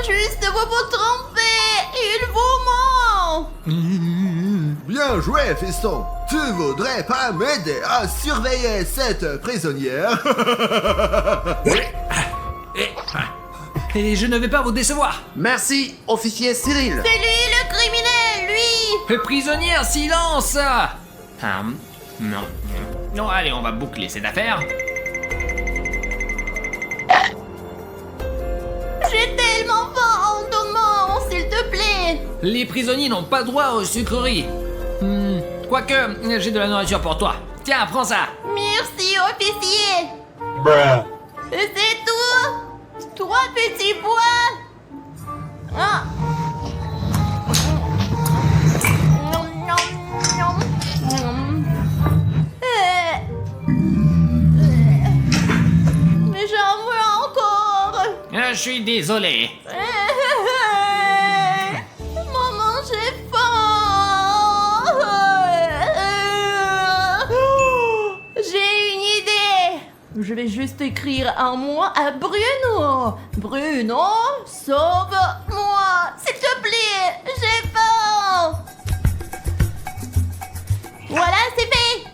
juste, vous vous trompez. Il vous ment. Bien joué, fiston. Tu voudrais pas m'aider à surveiller cette prisonnière? Et je ne vais pas vous décevoir. Merci, officier Cyril. C'est lui le criminel, lui. Prisonnière, silence. Non. Non, allez, on va boucler cette affaire. J'ai tellement faim, donne-moi, s'il te plaît. Les prisonniers n'ont pas droit aux sucreries. Quoique, j'ai de la nourriture pour toi. Tiens, prends ça. Merci, officier. C'est tout. 3 petits pois. Ah. Nom, nom, nom. Mais j'en veux encore. Je suis désolé. Maman, j'ai faim. J'ai une idée. Je vais juste écrire un mot à Bruno. Bruno, sauve-moi. S'il te plaît, j'ai faim. Voilà, c'est fait.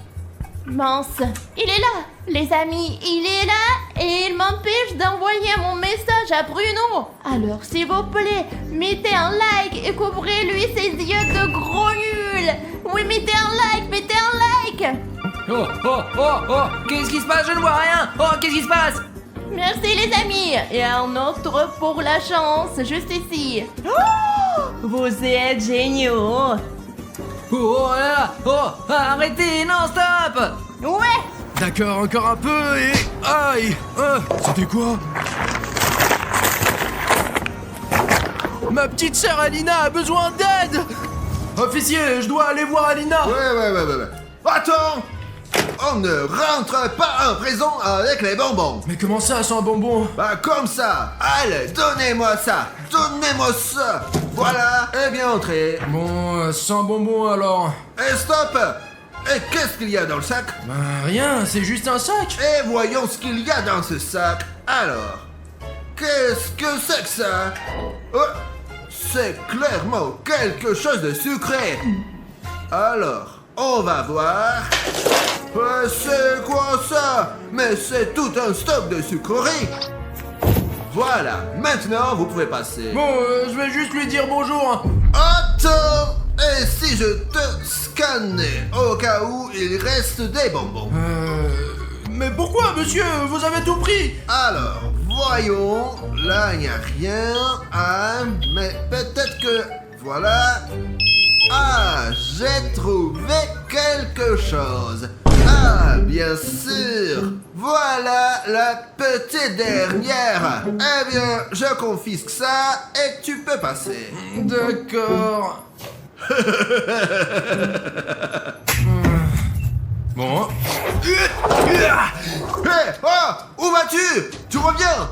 Mince, il est là. Les amis, il est là et il m'empêche d'envoyer mon message à Bruno. Alors, s'il vous plaît, mettez un like et couvrez-lui ses yeux de gros nuls. Oui, mettez un like. Oh, qu'est-ce qui se passe? Je ne vois rien. Oh, qu'est-ce qui se passe? Merci les amis. Et un autre pour la chance, juste ici. Oh, vous êtes géniaux. Oh là là. Oh, arrêtez, non, stop. Ouais. D'accord, encore un peu et... Aïe. C'était quoi? Ma petite sœur Alina a besoin d'aide. Officier, je dois aller voir Alina. Ouais. Attends! On ne rentre pas en prison avec les bonbons. Mais comment ça, sans bonbon? Bah comme ça. Allez, donnez-moi ça. Voilà, et bien entré. Bon, sans bonbon alors. Et stop! Et qu'est-ce qu'il y a dans le sac? Bah rien, c'est juste un sac. Et voyons ce qu'il y a dans ce sac. Alors, qu'est-ce que c'est que ça? Oh, c'est clairement quelque chose de sucré. Alors, on va voir. C'est quoi ça? Mais c'est tout un stock de sucreries. Voilà, maintenant vous pouvez passer. Bon, je vais juste lui dire bonjour. Attends! Et si je te scannais au cas où il reste des bonbons? Mais pourquoi, monsieur? Vous avez tout pris. Alors, voyons. Là, il n'y a rien. Ah, mais peut-être que... Voilà. Ah, j'ai trouvé quelque chose. Ah, bien sûr. Voilà la petite dernière. Eh bien, je confisque ça et tu peux passer. D'accord. Bon. Hé, oh, où vas-tu? Tu reviens?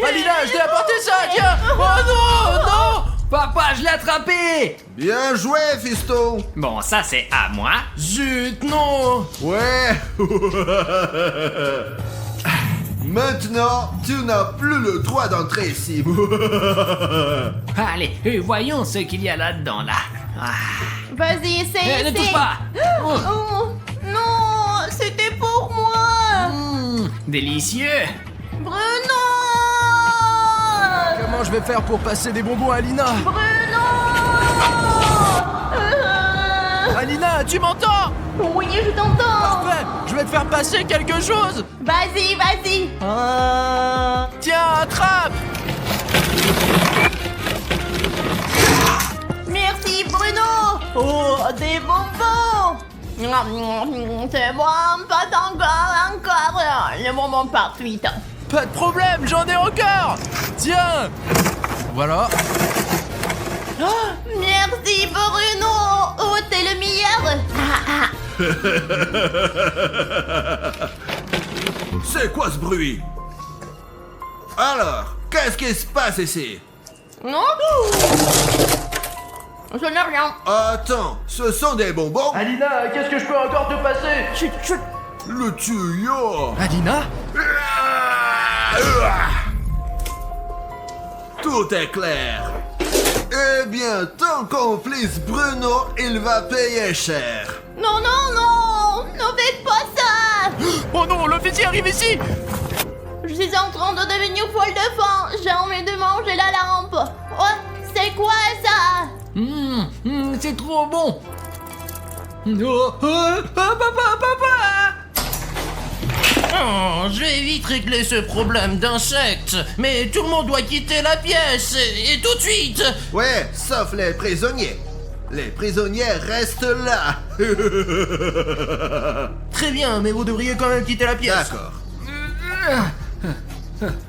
Alina, je t'ai apporté ça, tiens. Oh non. Papa, je l'ai attrapé. Bien joué, fiston. Bon, ça c'est à moi. Zut, non. Ouais. Maintenant, tu n'as plus le droit d'entrer ici. Allez, voyons ce qu'il y a là-dedans, là. Vas-y, essaye. Ne touche pas. Oh, non, c'était pour moi. Délicieux. Bruno. Comment je vais faire pour passer des bonbons à Alina? Bruno. Alina, tu m'entends? Oui, je t'entends. Parfait, je vais te faire passer quelque chose. Vas-y. Tiens, attrape. Merci, Bruno. Oh, des bonbons. C'est bon, pas encore. Le bonbon par suite. Pas de problème, j'en ai encore. Tiens. Voilà. Oh, merci, Bruno. Oh, t'es le meilleur. C'est quoi ce bruit? Alors, qu'est-ce qui se passe ici? Non. Je n'ai rien. Attends, ce sont des bonbons? Alina, qu'est-ce que je peux encore te passer? Chut. Le tuyau! Alina? Tout tout est clair. Eh bien, ton complice Bruno, il va payer cher. Non, non, non! Ne faites pas ça! Oh non, l'officier arrive ici! Je suis en train de devenir folle de faim. J'ai envie de manger la lampe. Oh, c'est quoi ça? C'est trop bon. Oh, papa! Oh, je vais vite régler ce problème d'insectes. Mais tout le monde doit quitter la pièce, et tout de suite. Ouais, sauf les prisonniers. Les prisonniers restent là. Très bien, mais vous devriez quand même quitter la pièce. D'accord.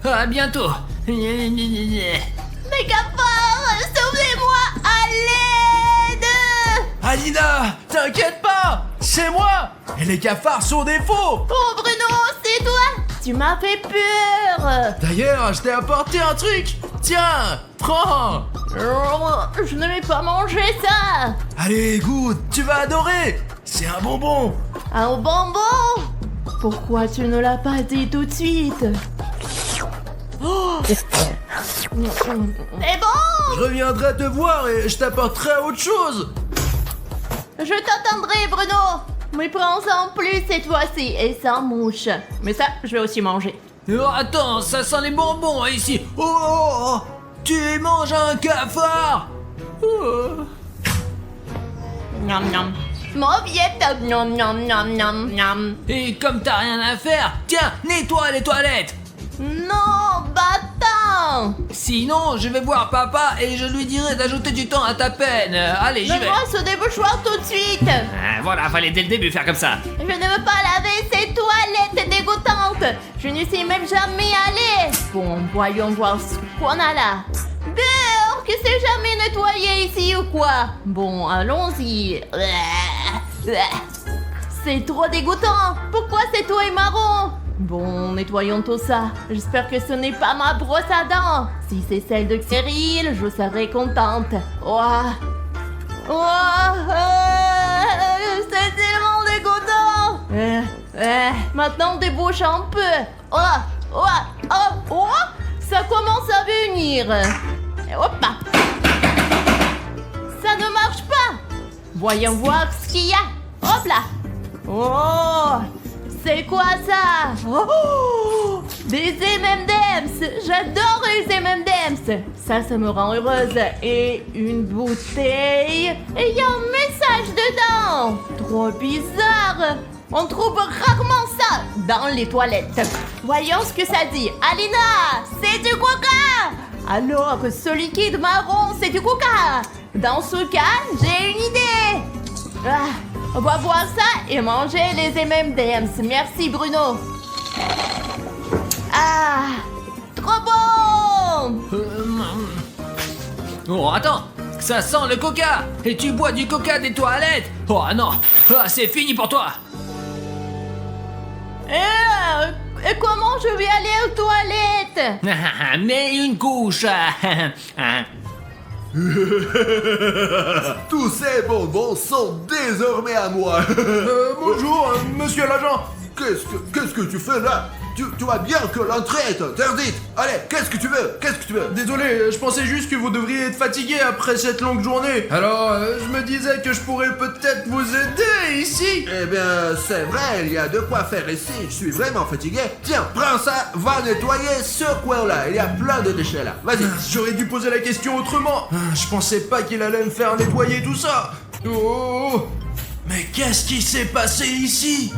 À bientôt. Mes cafards, sauvez-moi! À l'aide! Alina, t'inquiète pas, c'est moi. Et les cafards sont des faux. Oh Bruno, c'est toi! Tu m'as fait peur! D'ailleurs, je t'ai apporté un truc. Tiens, prends. Oh, je ne vais pas manger ça! Allez, goûte, tu vas adorer. C'est un bonbon. Un bonbon? Pourquoi tu ne l'as pas dit tout de suite? Oh. C'est bon! Je reviendrai te voir et je t'apporterai autre chose. Je t'attendrai, Bruno! Mais prends-en plus cette fois-ci et sans mouche. Mais ça, je vais aussi manger. Oh, attends, ça sent les bonbons ici. Oh, tu manges un cafard. Oh. Miam miam. Mauviette, miam miam miam miam miam. Et comme t'as rien à faire, tiens, nettoie les toilettes. Non, bâtard! Sinon, je vais voir papa et je lui dirai d'ajouter du temps à ta peine. Allez, j'y vais. Donne-moi ce débouchoir tout de suite! Voilà, fallait dès le début faire comme ça. Je ne veux pas laver ces toilettes dégoûtantes! Je ne suis même jamais allée! Bon, voyons voir ce qu'on a là. Beurre, que c'est jamais nettoyé ici ou quoi? Bon, allons-y. C'est trop dégoûtant! Pourquoi cette eau est marron? Bon, nettoyons tout ça. J'espère que ce n'est pas ma brosse à dents. Si c'est celle de Cyril, je serai contente. Ouah. Ouah. C'est tellement dégoûtant. Maintenant, débouche un peu. Ouah. Ouah. Oh. Ouah. Ça commence à venir. Hop là. Ça ne marche pas. Voyons voir ce qu'il y a. Hop là. Oh. C'est quoi ça? Oh, des M&M's. J'adore les M&M's. Ça me rend heureuse. Et une bouteille. Et il y a un message dedans. Trop bizarre. On trouve rarement ça dans les toilettes. Voyons ce que ça dit. Alina, c'est du coca. Alors, ce liquide marron, c'est du coca. Dans ce cas, j'ai une idée. On va boire ça et manger les M&M's. Merci Bruno. Ah, trop bon. Oh, attends, ça sent le coca. Et tu bois du coca des toilettes. Oh non, c'est fini pour toi. Et comment je vais aller aux toilettes? Mets une couche. Tous ces bonbons sont désormais à moi. Bonjour, monsieur l'agent. Qu'est-ce que tu fais là? Tu vois bien que l'entrée est interdite. Allez, qu'est-ce que tu veux? Désolé, je pensais juste que vous devriez être fatigué après cette longue journée. Alors, je me disais que je pourrais peut-être vous aider ici. Eh bien, c'est vrai, il y a de quoi faire ici. Je suis vraiment fatigué. Tiens, prends ça, va nettoyer ce coin-là. Il y a plein de déchets là. Vas-y. J'aurais dû poser la question autrement. Je pensais pas qu'il allait me faire nettoyer tout ça. Oh, mais qu'est-ce qui s'est passé ici?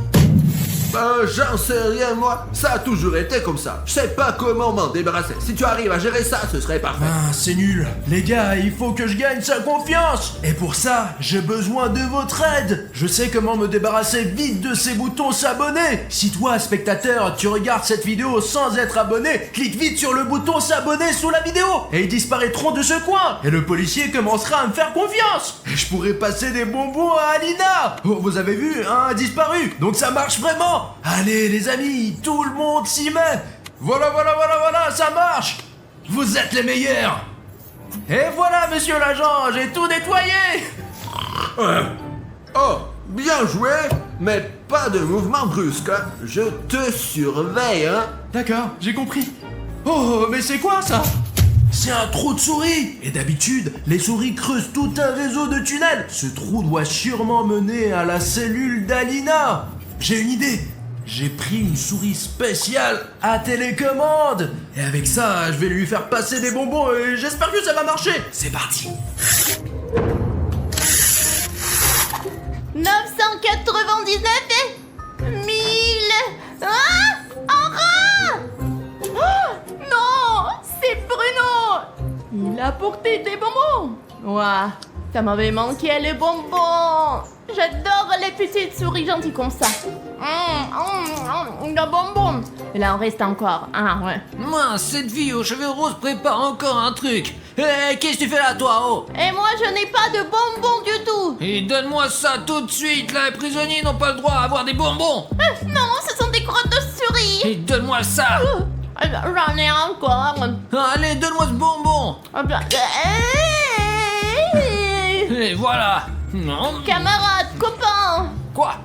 J'en sais rien moi, ça a toujours été comme ça. Je sais pas comment m'en débarrasser. Si tu arrives à gérer ça, ce serait parfait. C'est nul. Les gars, il faut que je gagne sa confiance. Et pour ça, j'ai besoin de votre aide. Je sais comment me débarrasser vite de ces boutons s'abonner. Si toi, spectateur, tu regardes cette vidéo sans être abonné, clique vite sur le bouton s'abonner sous la vidéo et ils disparaîtront de ce coin. Et le policier commencera à me faire confiance. Et je pourrai passer des bonbons à Alina. Oh, vous avez vu, un a disparu. Donc ça marche vraiment. Allez les amis, tout le monde s'y met. Voilà, ça marche. Vous êtes les meilleurs. Et voilà, monsieur l'agent, j'ai tout nettoyé. Oh, bien joué, mais pas de mouvement brusque, hein. Je te surveille, hein. D'accord, j'ai compris. Oh, mais c'est quoi ça? C'est un trou de souris. Et d'habitude, les souris creusent tout un réseau de tunnels. Ce trou doit sûrement mener à la cellule d'Alina. J'ai une idée. J'ai pris une souris spéciale à télécommande. Et avec ça, je vais lui faire passer des bonbons et j'espère que ça va marcher. C'est parti. 999 et 1000. Ah, un rat. Oh, non, c'est Bruno. Il a porté des bonbons. Ouah, ça m'avait manqué les bonbons. J'adore les petites souris gentilles comme ça. Le bonbon. Et là, on reste encore. Ah, ouais. Mince, cette fille aux cheveux roses prépare encore un truc. Qu'est-ce que tu fais là, toi, oh? Et moi, je n'ai pas de bonbons du tout. Et donne-moi ça tout de suite. Là, les prisonniers n'ont pas le droit à avoir des bonbons. Non, ce sont des crottes de souris. Et donne-moi ça. J'en ai encore. Allez, donne-moi ce bonbon. Et voilà. Non. Camarade, copain. Quoi?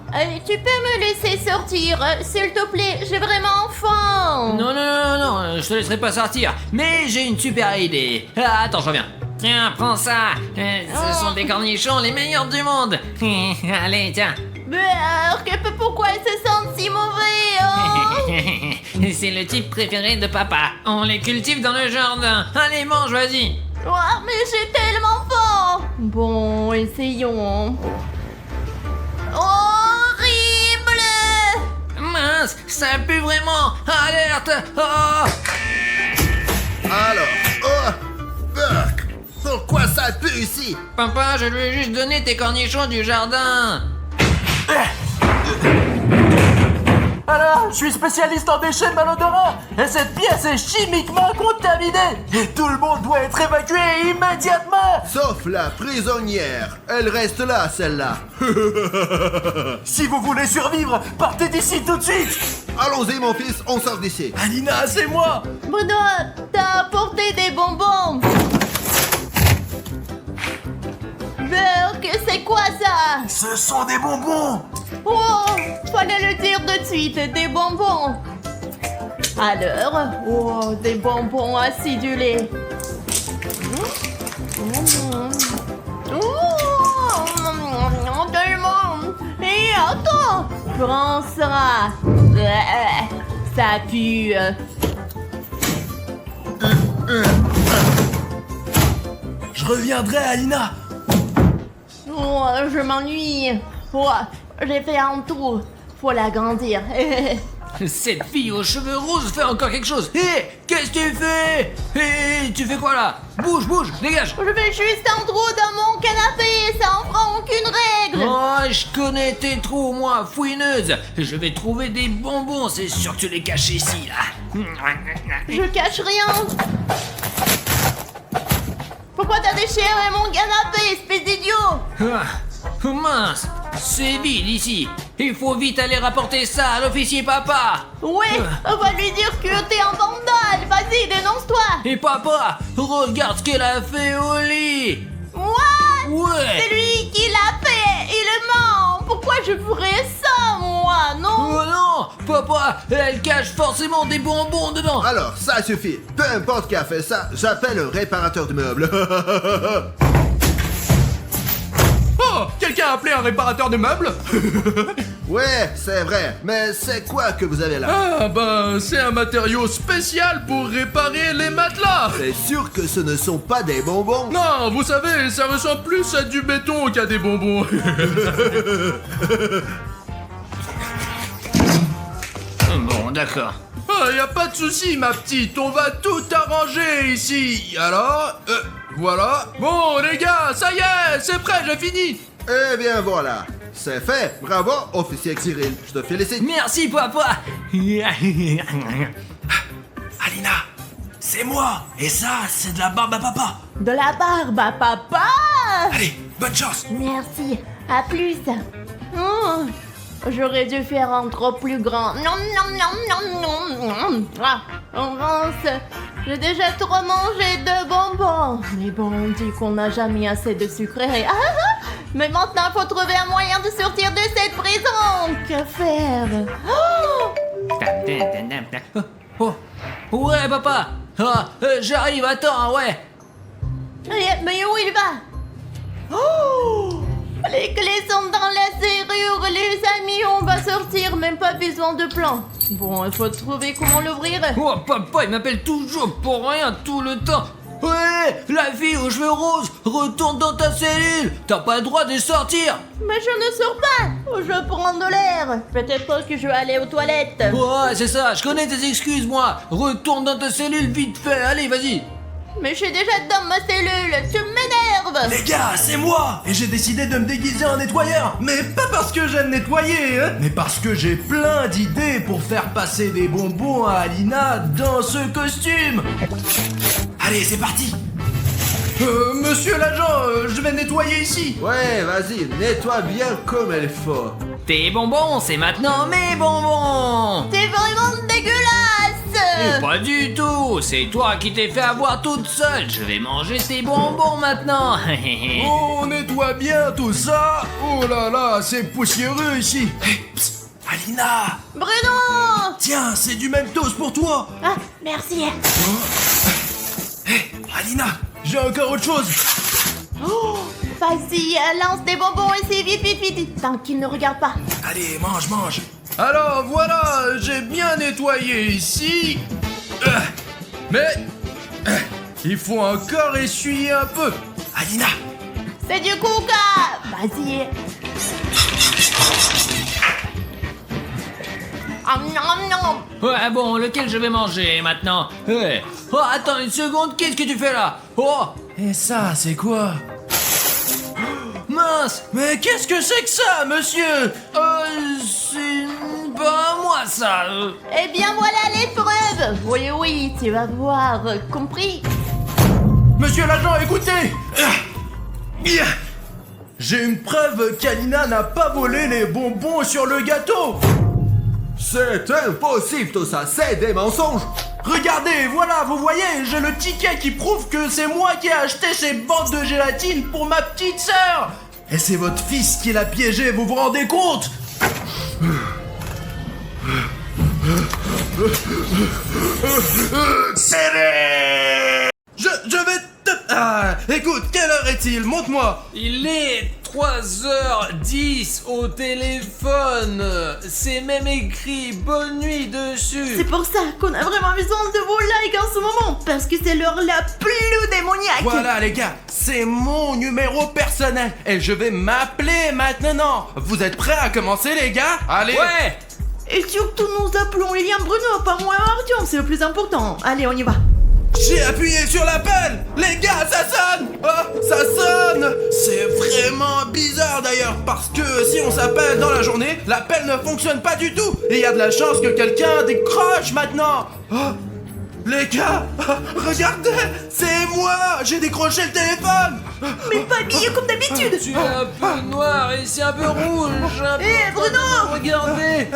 Tu peux me laisser sortir, s'il te plaît, j'ai vraiment faim. Non, je te laisserai pas sortir. Mais j'ai une super idée. Ah, attends, je reviens. Tiens, prends ça. Ce sont des cornichons les meilleurs du monde. Allez, tiens. Pourquoi ils se sentent si mauvais, oh? C'est le type préféré de papa. On les cultive dans le jardin. Allez, mange, vas-y. Oh, mais j'ai tellement faim. Bon, essayons. Horrible. Mince, ça pue vraiment. Alerte. Oh. Alors, oh, Burk, pourquoi ça pue ici? Papa, je lui ai juste donné tes cornichons du jardin. Alors, je suis spécialiste en déchets malodorants et cette pièce est chimiquement contaminée et tout le monde doit être évacué immédiatement. Sauf la prisonnière. Elle reste là, celle-là. Si vous voulez survivre, partez d'ici tout de suite. Allons-y, mon fils, on sort d'ici. Alina, c'est moi. Bruno, t'as apporté des bonbons. Burk, c'est quoi ça? Ce sont des bonbons. Oh, fallait le dire de suite, des bonbons. Alors, oh, des bonbons acidulés. Tellement. Et attends, prends ça. Ça pue. Je reviendrai, Alina. Oh, je m'ennuie. Oh, j'ai fait un tour. Faut l'agrandir. Cette fille aux cheveux roses fait encore quelque chose. Hé, qu'est-ce que tu fais? Hé, tu fais quoi là? Bouge, dégage. Je fais juste un trou dans mon canapé, ça en fera aucune règle. Oh, je connais tes trous, moi, fouineuse. Je vais trouver des bonbons, c'est sûr que tu les caches ici, là. Je cache rien. Pourquoi t'as déchiré mon canapé, espèce d'idiot? Ah, mince, c'est vide ici. Il faut vite aller rapporter ça à l'officier papa. Ouais, on va lui dire que t'es un vandale. Vas-y, dénonce-toi. Et papa, regarde ce qu'elle a fait au lit. What? Ouais. C'est lui qui l'a fait. Il ment. Pourquoi je ferais ça, moi? Non. Oh non, papa, elle cache forcément des bonbons dedans. Alors, ça suffit. Peu importe qui a fait ça, j'appelle le réparateur de meubles. Oh, quelqu'un a appelé un réparateur de meubles? Ouais, c'est vrai. Mais c'est quoi que vous avez là? Ah, bah, c'est un matériau spécial pour réparer les matelas. C'est sûr que ce ne sont pas des bonbons? Non, vous savez, ça ressemble plus à du béton qu'à des bonbons. Bon, d'accord. Ah, y a pas de souci, ma petite, on va tout arranger ici. Alors, voilà. Bon, les gars, ça y est, c'est prêt, j'ai fini. Eh bien voilà, c'est fait. Bravo, officier Cyril. Je te félicite. Merci, papa. Alina, c'est moi. Et ça, c'est de la barbe à papa. De la barbe à papa. Allez, bonne chance. Merci. À plus. Oh, j'aurais dû faire un trop plus grand. Non, non, non, non, non. Ah, mince. J'ai déjà trop mangé de bonbons. Mais bon, on dit qu'on n'a jamais assez de sucreries. Ah, ah, mais maintenant, il faut trouver un moyen de sortir de cette prison. Que faire? Oh, Oh, ouais, papa. Ah, j'arrive, attends, ouais. Mais où il va? Oh! Les clés sont dans la serrure, les amis, on va sortir, même pas besoin de plan. Bon, il faut trouver comment l'ouvrir. Oh, papa, il m'appelle toujours pour rien tout le temps. Ouais, la fille aux cheveux roses, retourne dans ta cellule. T'as pas le droit de sortir. Mais je ne sors pas, je prends de l'air. Peut-être que je vais aller aux toilettes. Ouais, c'est ça, je connais tes excuses, moi. Retourne dans ta cellule vite fait, allez, vas-y. Mais je suis déjà dans ma cellule, tu m'énerves. Les gars, c'est moi. Et j'ai décidé de me déguiser en nettoyeur. Mais pas parce que j'aime nettoyer, hein, mais parce que j'ai plein d'idées pour faire passer des bonbons à Alina dans ce costume. Allez, c'est parti. Monsieur l'agent, je vais nettoyer ici. Ouais, vas-y, nettoie bien comme il faut. Tes bonbons, c'est maintenant mes bonbons. C'est vraiment dégueulasse. Pas du tout, c'est toi qui t'es fait avoir toute seule. Je vais manger tes bonbons maintenant. On nettoie bien tout ça. Oh là là, c'est poussiéreux ici. Hey, psst, Alina. Bruno. Tiens, c'est du Mentos pour toi. Ah, merci. Hey, Alina, j'ai encore autre chose. Oh, vas-y, lance des bonbons ici, vite, vite, vite. Tant qu'il ne regarde pas. Allez, mange, mange. Alors voilà, j'ai bien nettoyé ici. Mais il faut encore essuyer un peu. Alina. C'est du coca. Vas-y. Ouais, bon, lequel je vais manger maintenant? Hey. Oh, attends une seconde, qu'est-ce que tu fais là? Oh, Et ça, c'est quoi? mince. Mais qu'est-ce que c'est que ça, monsieur? C'est pas moi ça. Eh bien, voilà l'épreuve. Oui, oui, tu vas voir, compris? Monsieur l'agent, écoutez. J'ai une preuve qu'Alina n'a pas volé les bonbons sur le gâteau. C'est impossible tout ça, c'est des mensonges. Regardez, voilà, vous voyez, j'ai le ticket qui prouve que c'est moi qui ai acheté ces bandes de gélatine pour ma petite sœur. Et c'est votre fils qui l'a piégé, vous vous rendez compte? Je vais te... Ah, écoute, quelle heure est-il? Montre-moi. Il est 3h10 au téléphone. C'est même écrit bonne nuit dessus. C'est pour ça qu'on a vraiment besoin de vos likes en ce moment, parce que c'est l'heure la plus démoniaque. Voilà les gars, c'est mon numéro personnel et je vais m'appeler maintenant. Vous êtes prêts à commencer les gars? Allez. Ouais. Et surtout, nous appelons William Bruno, pas moi Artyom, c'est le plus important. Allez, on y va. J'ai appuyé sur l'appel. Les gars, ça sonne. Oh, ça sonne. C'est vraiment bizarre d'ailleurs parce que si on s'appelle dans la journée, l'appel ne fonctionne pas du tout. Et il y a de la chance que quelqu'un décroche maintenant. Oh, les gars, regardez, c'est moi. J'ai décroché le téléphone. Mais pas habillé comme d'habitude. Tu es un peu noir et c'est un peu rouge. Eh, Bruno. Regardez.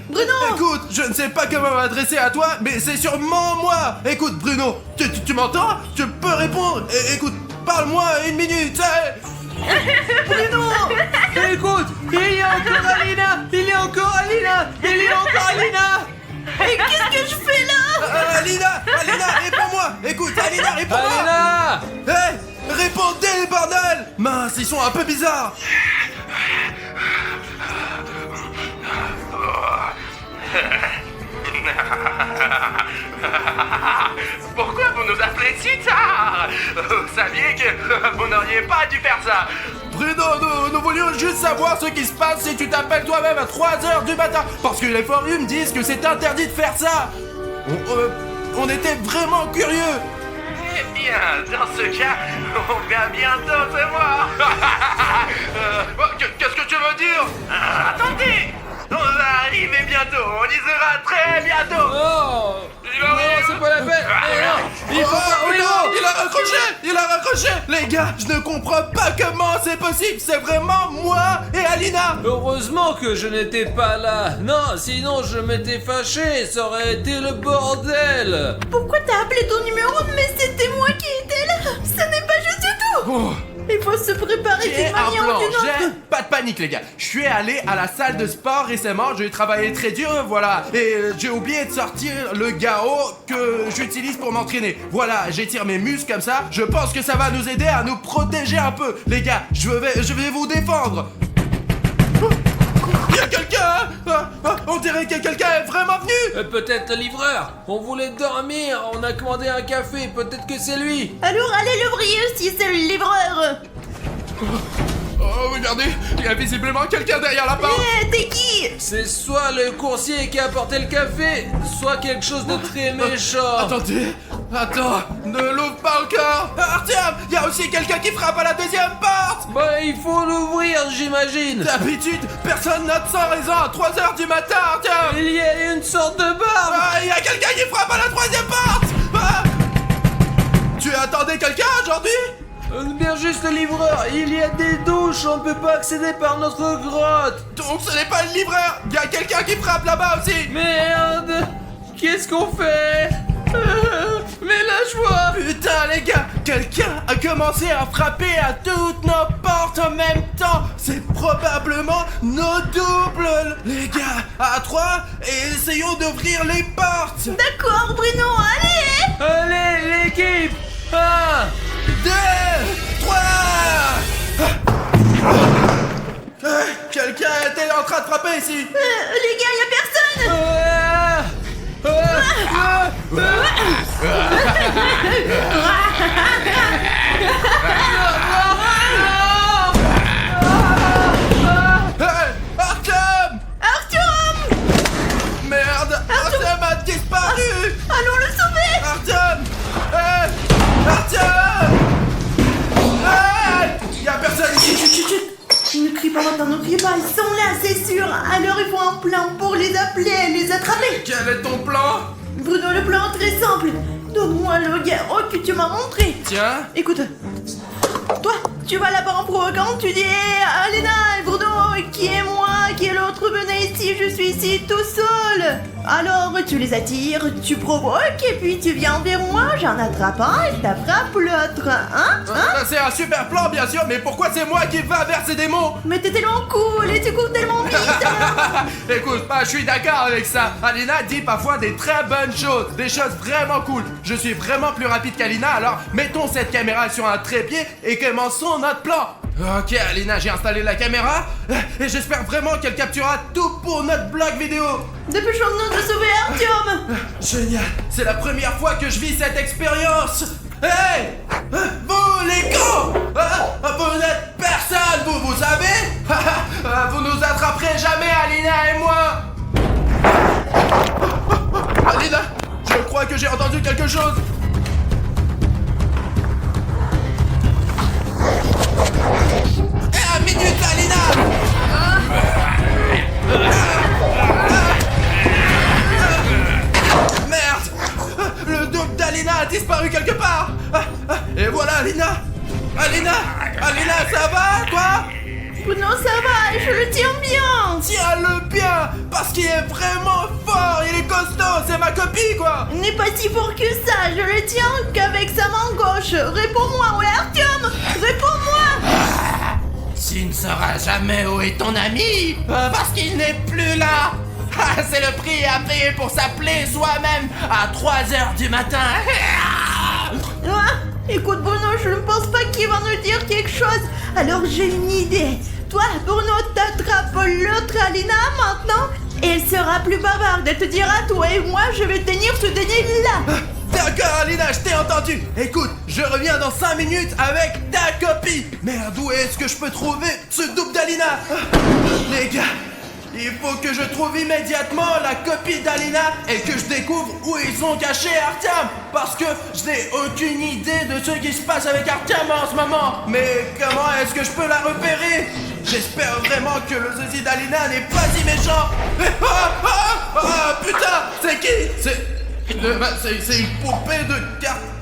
Bruno. Écoute, je ne sais pas comment m'adresser à toi, mais c'est sûrement moi. Écoute, Bruno, tu m'entends? Tu peux répondre. Écoute, parle-moi 1 minute. Bruno. Écoute, il y a encore Alina. Il y a encore Alina. Il y a encore Alina. Mais qu'est-ce que je fais là? Alina, réponds-moi. Écoute, Alina, réponds-moi. Alina. Hé, répondez, bordel. Mince, ils sont un peu bizarres. Pourquoi vous nous appelez si tard? Vous saviez que vous n'auriez pas dû faire ça. Bruno, nous voulions juste savoir ce qui se passe si tu t'appelles toi-même à 3h du matin. Parce que les forums disent que c'est interdit de faire ça. On était vraiment curieux. Eh bien, dans ce cas, on va bientôt te voir. Qu'est-ce que tu veux dire? Attendez, on va arriver bientôt, on y sera très bientôt. Oh. Non, c'est pas la peine. Il faut pas. Oh, Oui, non, non. il a raccroché. Les gars, je ne comprends pas comment c'est possible. C'est vraiment moi et Alina. Heureusement que je n'étais pas là. Non, sinon je m'étais fâché. Ça aurait été le bordel. Pourquoi t'as appelé ton numéro? Mais c'était moi qui étais là. Ce n'est pas juste du tout. Oh. Il faut se préparer J'ai d'une un manière plan, ou d'une j'ai autre. pas de panique les gars. Je suis allé à la salle de sport récemment, j'ai travaillé très dur, voilà. Et j'ai oublié de sortir le gao que j'utilise pour m'entraîner. Voilà, j'étire mes muscles comme ça. Je pense que ça va nous aider à nous protéger un peu. Les gars, je vais vous défendre. Il y a quelqu'un On dirait que quelqu'un est vraiment venu. Peut-être le livreur. On voulait dormir, on a commandé un café, peut-être que c'est lui. Alors allez l'ouvrier si c'est le livreur. Oh, regardez, il y a visiblement quelqu'un derrière la porte. Eh, t'es qui? C'est soit le coursier qui a apporté le café, soit quelque chose de très méchant. Attendez, attends, ne l'ouvre pas encore. Artyom, il y a aussi quelqu'un qui frappe à la deuxième porte. Bah, il faut l'ouvrir, j'imagine. D'habitude, personne note sans raison à 3h du matin, Artyom. Il y a une sorte de barbe. Ah, il y a quelqu'un qui frappe à la troisième porte. Ah. Tu attendais quelqu'un aujourd'hui? Bien juste le livreur, il y a des douches, on ne peut pas accéder par notre grotte. Donc ce n'est pas le livreur. Il y a quelqu'un qui frappe là-bas aussi. Merde, qu'est-ce qu'on fait? Mais la joie. Putain les gars, quelqu'un a commencé à frapper à toutes nos portes en même temps. C'est probablement nos doubles. Les gars, à 3, essayons d'ouvrir les portes. D'accord Bruno, allez. Allez, l'équipe. 1, 2, 3. Quelqu'un était en train de frapper ici. Les gars, y a personne. Artyom! Artyom. Merde, Artyom a disparu. Allons le sauver. Artyom! Artyom! Y'a personne ici! Ne crie pas maintenant, ne crie pas, ils sont là, c'est sûr. Alors il faut un plan pour les appeler, les attraper. Quel est ton plan? Bruno, le plan est très simple. Donne-moi le garo que tu m'as montré. Tiens. Écoute, toi, tu vas là-bas en provoquant, tu dis hey, Alena et Bruno, qui est moi, qui est l'autre, venez ici, je suis ici tout seul. Alors tu les attires, tu provoques et puis tu viens vers moi, j'en attrape un et t'attrapes l'autre, hein? C'est un super plan bien sûr, mais pourquoi c'est moi qui va vers ces démons? Mais t'es tellement cool et tu cours tellement vite. Écoute, je suis d'accord avec ça. Alina dit parfois des très bonnes choses, des choses vraiment cool. Je suis vraiment plus rapide qu'Alina, alors mettons cette caméra sur un trépied et commençons notre plan. Ok Alina, j'ai installé la caméra et j'espère vraiment qu'elle capturera tout pour notre blog vidéo. Dépêchons-nous de sauver Artyom. Génial, c'est la première fois que je vis cette expérience. Hey, vous les cons, vous n'êtes personne, vous savez. Vous nous attraperez jamais, Alina et moi. Alina, je crois que j'ai entendu quelque chose. Eh, minute, Alina. Merde, le double d'Alina a disparu quelque part. Et voilà, Alina. Alina, ça va, toi? Non, ça va, je le tiens bien. Tiens-le bien, parce qu'il est vraiment fort, il est costaud, c'est ma copie, quoi. Il n'est pas si fort que ça, je le tiens qu'avec sa main gauche. Réponds-moi, ouais Artyom, réponds-moi. Tu ne sauras jamais où est ton ami, parce qu'il n'est plus là. C'est le prix à payer pour s'appeler soi-même à 3h du matin. Écoute Bruno, je ne pense pas qu'il va nous dire quelque chose. Alors j'ai une idée. Toi, Bruno, t'attrapes l'autre Alina maintenant et elle sera plus bavarde. Elle te dira, toi et moi, je vais tenir ce denier là. D'accord, Alina, je t'ai entendu. Écoute, je reviens dans 5 minutes avec ta copie. Merde, où est-ce que je peux trouver ce double d'Alina? Les gars, il faut que je trouve immédiatement la copie d'Alina et que je découvre où ils sont cachés Artyom. Parce que je n'ai aucune idée de ce qui se passe avec Artyom en ce moment. Mais comment est-ce que je peux la repérer? J'espère vraiment que le sosie d'Alina n'est pas si méchant. Putain, c'est qui? C'est une poupée de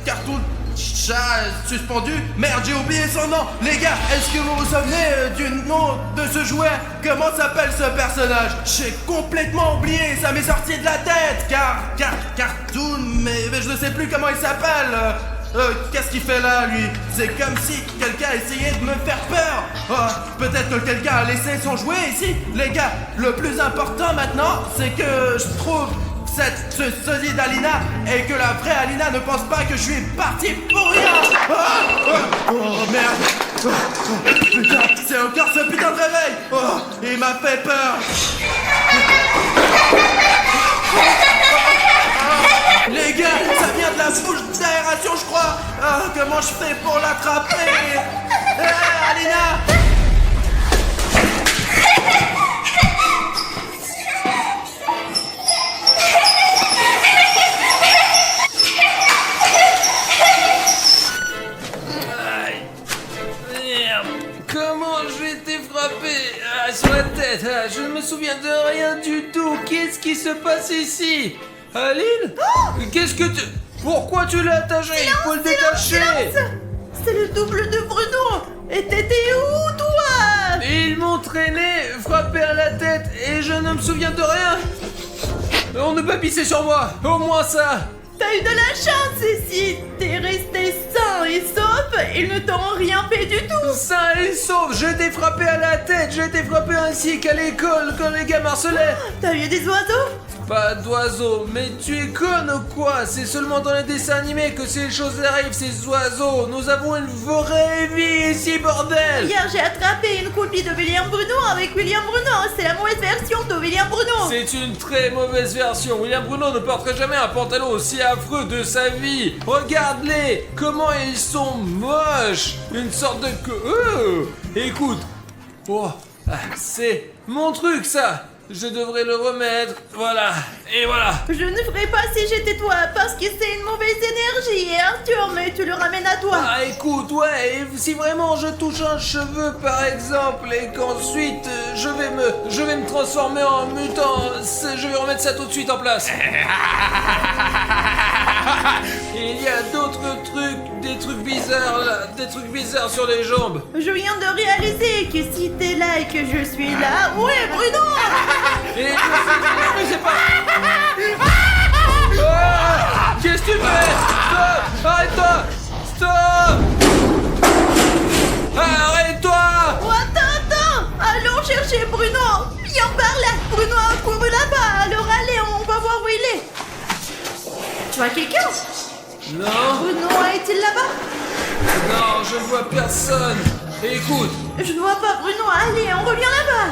cartoon chat suspendu. Merde, j'ai oublié son nom. Les gars, est-ce que vous vous souvenez du nom de ce jouet? Comment s'appelle ce personnage? J'ai complètement oublié, ça m'est sorti de la tête. Cartoon, mais je ne sais plus comment il s'appelle. Qu'est-ce qu'il fait là, lui? C'est comme si quelqu'un essayait de me faire peur. Oh, peut-être que quelqu'un a laissé son jouet ici. Les gars, le plus important maintenant, c'est que je trouve ce sosie d'Alina et que la vraie Alina ne pense pas que je suis parti pour rien. Oh merde. Putain, c'est encore ce putain de réveil. Oh, il m'a fait peur. Les gars, ça vient de la bouche d'aération, je crois. Comment je fais pour l'attraper? Alina! Merde. Comment j'ai été frappé sur la tête? Je ne me souviens de rien du tout. Qu'est-ce qui se passe ici? Aline? Qu'est-ce que tu... Pourquoi tu l'as attaché? Il faut le détacher. C'est le double de Bruno. Et t'étais où, toi? Ils m'ont traîné, frappé à la tête, et je ne me souviens de rien. On ne peut pisser sur moi, au moins ça. T'as eu de la chance ici. T'es resté sain et sauf. Ils ne t'ont rien fait du tout. Sain et sauf, j'ai été frappé à la tête, j'ai été frappé ainsi qu'à l'école quand les gars m'harcelaient. T'as eu des oiseaux? Pas d'oiseaux, mais tu es conne ou quoi? C'est seulement dans les dessins animés que ces choses arrivent, ces oiseaux. Nous avons une vraie vie ici, bordel. Hier, j'ai attrapé une copie de William Bruno avec William Bruno. C'est la mauvaise version de William Bruno. C'est une très mauvaise version. William Bruno ne porterait jamais un pantalon aussi affreux de sa vie. Regarde-les, comment ils sont moches. Une sorte de... écoute. Oh, c'est mon truc, ça. Je devrais le remettre, voilà, et voilà. Je ne ferais pas si j'étais toi, parce que c'est une mauvaise énergie, Arthur, mais tu le ramènes à toi. Ah, écoute, ouais, et si vraiment je touche un cheveu, par exemple, et qu'ensuite je vais me transformer en mutant, je vais remettre ça tout de suite en place. Il y a d'autres trucs, des trucs bizarres là, des trucs bizarres sur les jambes. Je viens de réaliser que si t'es là et que je suis là... Ouais, Bruno. Et je sais pas... Ah, qu'est-ce que tu fais? Stop! Arrête-toi! Stop! Arrête-toi! Oh, attends! Allons chercher Bruno. Viens par là. Bruno a couru là-bas, alors allez, on va voir où il est. Tu vois quelqu'un? Non, Bruno est-il là-bas? non, je ne vois personne. Écoute, Je ne vois pas Bruno, allez, on revient là-bas.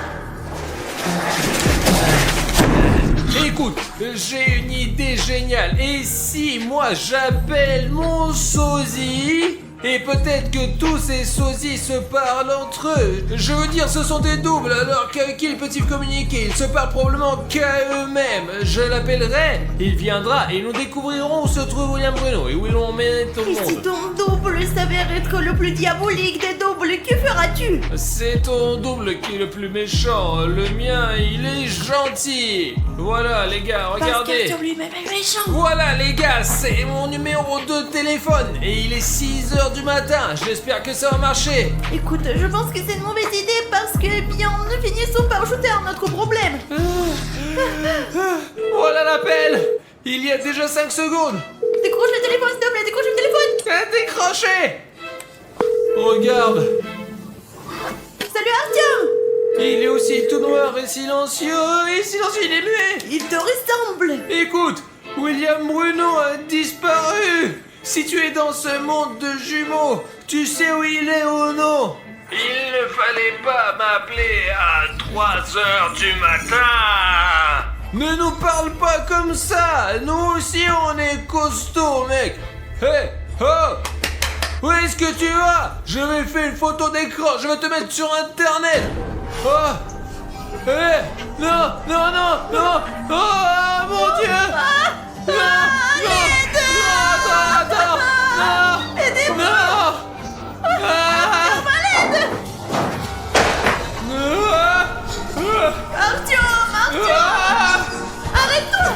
écoute, j'ai une idée géniale. Et si moi j'appelle mon sosie? Et peut-être que tous ces sosies se parlent entre eux. Je veux dire, ce sont des doubles, alors qu'avec qui ils peuvent communiquer? Ils se parlent probablement qu'à eux-mêmes. Je l'appellerai, il viendra et nous découvrirons où se trouve William Bruno et où ils l'ont mis au Et si monde. ton double s'avère être le plus diabolique des doubles, que feras-tu? C'est ton double qui est le plus méchant. Le mien, il est gentil. Voilà, les gars, regardez. Parce qu'Arthur lui-même est méchant. Voilà les gars, c'est mon numéro de téléphone et il est 6h du matin, j'espère que ça va marcher. Écoute, je pense que c'est une mauvaise idée parce que, eh bien, ne finissons par ajouter à notre problème. Voilà l'appel. Il y a déjà 5 secondes. Décroche le téléphone, s'il te plaît, décroche le téléphone. Décroché. Regarde, Salut Arthur. il est aussi tout noir et silencieux, il est muet. Il te ressemble. Écoute, William Bruno a disparu. Si tu es dans ce monde de jumeaux, tu sais où il est ou non? Il ne fallait pas m'appeler à 3h du matin. Ne nous parle pas comme ça. Nous aussi on est costauds, mec. Hé, oh, où est-ce que tu vas? Je vais faire une photo d'écran, je vais te mettre sur internet. Oh, hé, non, non, non, non. Oh, mon Dieu. Non, non, attends, non, Aidez-moi. non. Arthur, arrête-toi.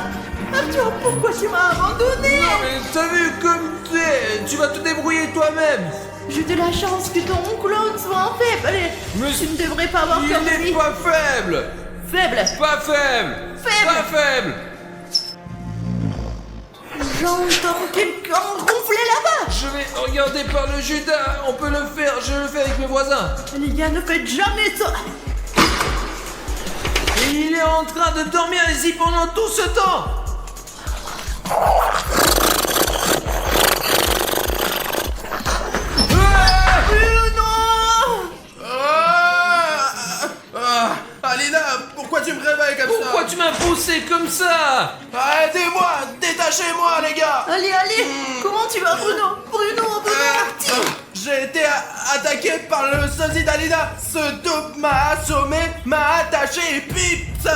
Arthur, pourquoi tu m'as abandonné? Non mais t'as vu comme t'es? Tu vas te débrouiller toi-même. J'ai de la chance que ton clone soit un faible. Allez, Mais tu ne devrais pas avoir il peur de n'est lui. pas faible. Faible. Pas faible. Faible. Pas faible. J'entends quelqu'un ronfler là-bas. Je vais regardez par le Judas, on peut le faire, je le fais avec mes voisins. Les gars, ne faites jamais ça. Et il est en train de dormir ici pendant tout ce temps. Alina, pourquoi tu me réveilles comme ça? Pourquoi tu m'as poussé comme ça? Aidez-moi, détachez-moi les gars. Allez, comment tu vas, Bruno? Bruno, J'ai été attaqué par le sosie d'Alina. Ce dope m'a assommé, m'a attaché et puis ça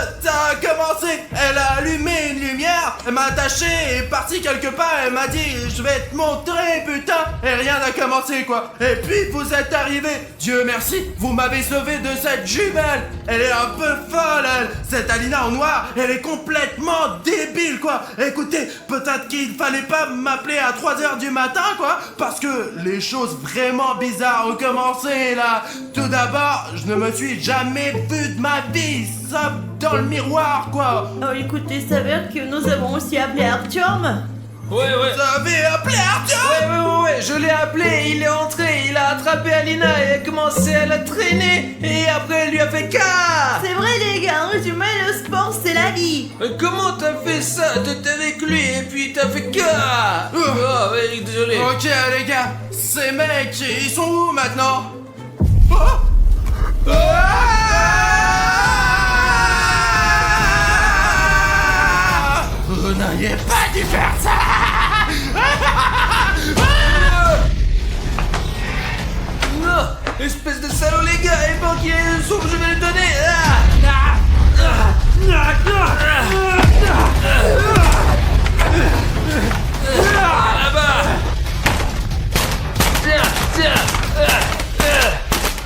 a commencé. Elle a allumé une lumière, elle m'a attaché et est partie quelque part. Elle m'a dit je vais te montrer putain. Et rien n'a commencé quoi. Et puis vous êtes arrivés. Dieu merci, vous m'avez sauvé de cette jumelle. Elle est un peu folle elle. Cette Alina en noir, elle est complètement débile quoi. Écoutez, peut-être qu'il fallait pas m'appeler à 3h du matin quoi. Parce que les choses vraiment bizarres ont commencé là. Tout d'abord, je ne me suis jamais vu de ma vie. Ça dans le miroir quoi. Oh, écoute, il s'avère que nous avons aussi appelé Artyom. Ouais. Vous avez appelé Artyom? Ouais, je l'ai appelé, il est entré, il a attrapé Alina et a commencé à la traîner et après il lui a fait cas. C'est vrai les gars, en résumé, le sport c'est la vie. Comment t'as fait ça? T'étais avec lui et puis t'as fait cas. Oh, ouais, désolé. Ok les gars, ces mecs, ils sont où maintenant? Vous n'auriez pas dû faire ça. Non, espèce de salaud les gars, et bon qu'il y ait une soupe, je vais le donner. Là-bas.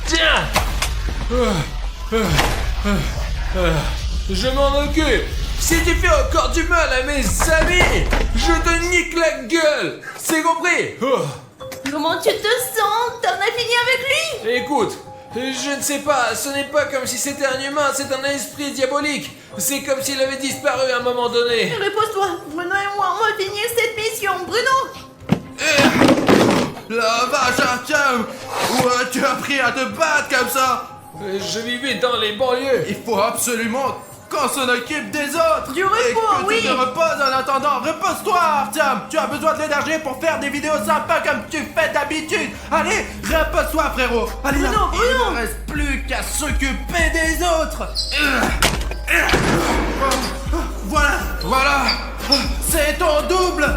Tiens. Je m'en occupe. Si tu fais encore du mal à mes amis, je te nique la gueule. C'est compris? Comment tu te sens? T'en as fini avec lui? Écoute, je ne sais pas, ce n'est pas comme si c'était un humain, c'est un esprit diabolique. C'est comme s'il avait disparu à un moment donné. Repose-toi, Bruno et moi, on va finir cette mission. Bruno! La vache Artyom, où tu as appris à te battre comme ça? Je vivais dans les banlieues. Il faut absolument qu'on s'en occupe des autres. Du repos, et que oui. tu te reposes en attendant. Repose-toi Artyom, tu as besoin de l'énergie pour faire des vidéos sympas comme tu fais d'habitude. Allez, repose-toi frérot. Alina, Bruno. il ne reste plus qu'à s'occuper des autres. Voilà, c'est ton double.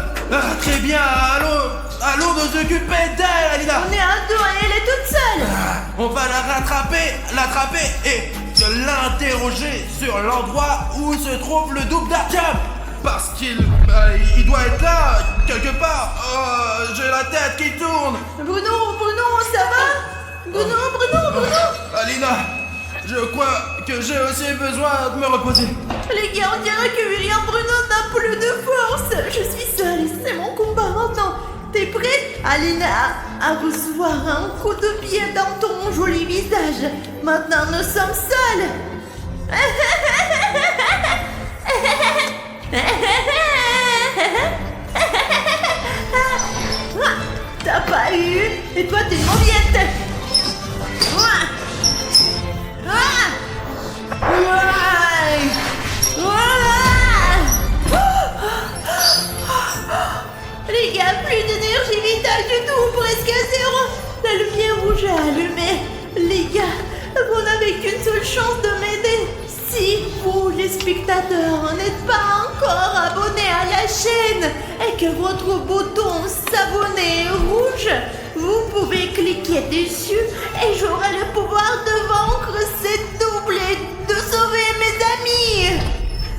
Très bien, allons nous occuper d'elle, Alina. On est à deux et elle est toute seule. On va l'attraper et l'interroger sur l'endroit où se trouve le double d'Artyom. Parce qu'il doit être là, quelque part. Oh, j'ai la tête qui tourne. Bruno, ça va? Bruno. Alina, je crois que j'ai aussi besoin de me reposer. Les gars, on dirait que William Bruno n'a plus de force. Je suis seule, c'est mon combat maintenant. T'es prête, Alina, à recevoir un coup de pied dans ton joli visage? Maintenant, nous sommes seuls. T'as pas eu? Et toi, t'es une mauviette. Les gars, plus d'énergie vitale du tout, presque à zéro. La lumière rouge est allumée. Les gars, vous n'avez qu'une seule chance de m'aider. Si vous, les spectateurs, n'êtes pas encore abonnés à la chaîne et que votre bouton s'abonner est rouge, vous pouvez cliquer dessus et j'aurai le pouvoir de vaincre cette double et de sauver mes amis.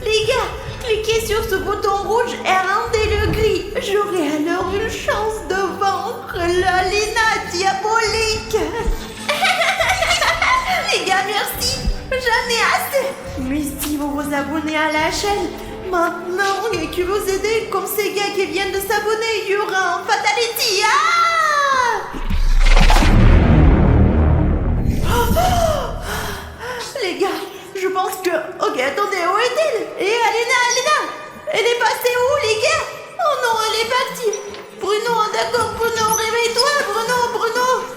Les gars, cliquez sur ce bouton rouge et rendez-le gris. J'aurai alors une chance de vaincre l'Alina diabolique. Les gars, merci. J'en ai assez. Mais si vous vous abonnez à la chaîne maintenant et que vous aidez comme ces gars qui viennent de s'abonner, il y aura un fatality. Les gars, je pense que... Ok, attendez, où est-elle? Et Alina, elle est passée où les gars? Oh non, elle est partie. Bruno, d'accord, Bruno, réveille-toi, Bruno, Bruno.